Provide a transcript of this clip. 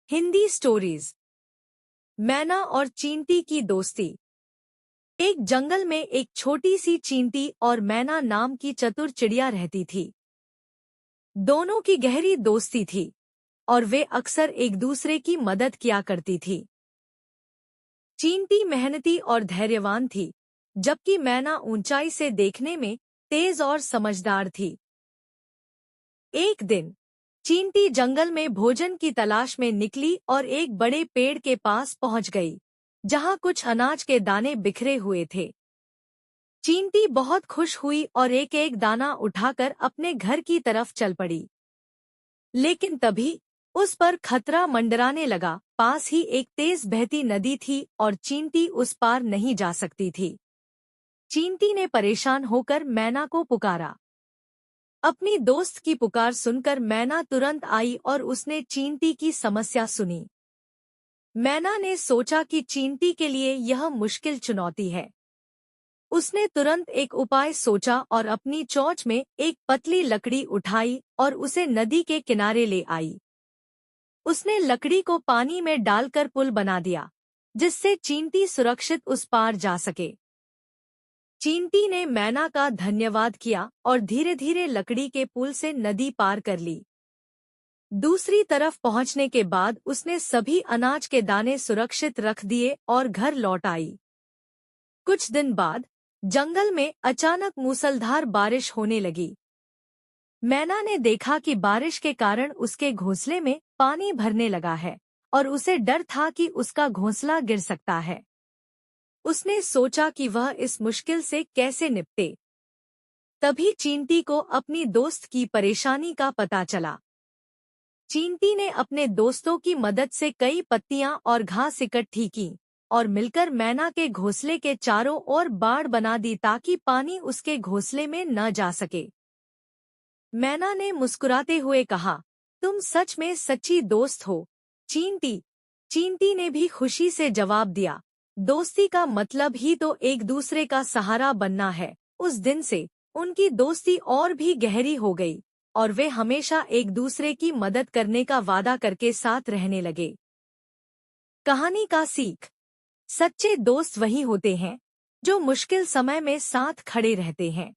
Hindi stories. मैना और चींटी की दोस्ती। एक जंगल में एक छोटी सी चींटी और मैना नाम की चतुर चिड़िया रहती थी। दोनों की गहरी दोस्ती थी और वे अक्सर एक दूसरे की मदद किया करती थी। चींटी मेहनती और धैर्यवान थी, जबकि मैना ऊंचाई से देखने में तेज और समझदार थी। एक दिन चींटी जंगल में भोजन की तलाश में निकली और एक बड़े पेड़ के पास पहुंच गई, जहां कुछ अनाज के दाने बिखरे हुए थे। चींटी बहुत खुश हुई और एक एक दाना उठाकर अपने घर की तरफ चल पड़ी। लेकिन तभी उस पर खतरा मंडराने लगा। पास ही एक तेज बहती नदी थी और चींटी उस पार नहीं जा सकती थी। चींटी ने परेशान होकर मैना को पुकारा। अपनी दोस्त की पुकार सुनकर मैना तुरंत आई और उसने चींटी की समस्या सुनी। मैना ने सोचा कि चींटी के लिए यह मुश्किल चुनौती है। उसने तुरंत एक उपाय सोचा और अपनी चोंच में एक पतली लकड़ी उठाई और उसे नदी के किनारे ले आई। उसने लकड़ी को पानी में डालकर पुल बना दिया, जिससे चींटी सुरक्षित उस पार जा सके। चींटी ने मैना का धन्यवाद किया और धीरे धीरे लकड़ी के पुल से नदी पार कर ली। दूसरी तरफ पहुंचने के बाद उसने सभी अनाज के दाने सुरक्षित रख दिए और घर लौट आई। कुछ दिन बाद जंगल में अचानक मूसलाधार बारिश होने लगी। मैना ने देखा कि बारिश के कारण उसके घोंसले में पानी भरने लगा है और उसे डर था कि उसका घोंसला गिर सकता है। उसने सोचा कि वह इस मुश्किल से कैसे निपटे। तभी चींटी को अपनी दोस्त की परेशानी का पता चला। चींटी ने अपने दोस्तों की मदद से कई पत्तियां और घास इकट्ठी की और मिलकर मैना के घोंसले के चारों ओर बाड़ बना दी ताकि पानी उसके घोंसले में न जा सके। मैना ने मुस्कुराते हुए कहा, तुम सच में सच्ची दोस्त हो चींटी। चींटी ने भी खुशी से जवाब दिया, दोस्ती का मतलब ही तो एक दूसरे का सहारा बनना है। उस दिन से उनकी दोस्ती और भी गहरी हो गई और वे हमेशा एक दूसरे की मदद करने का वादा करके साथ रहने लगे। कहानी का सीख। सच्चे दोस्त वही होते हैं जो मुश्किल समय में साथ खड़े रहते हैं।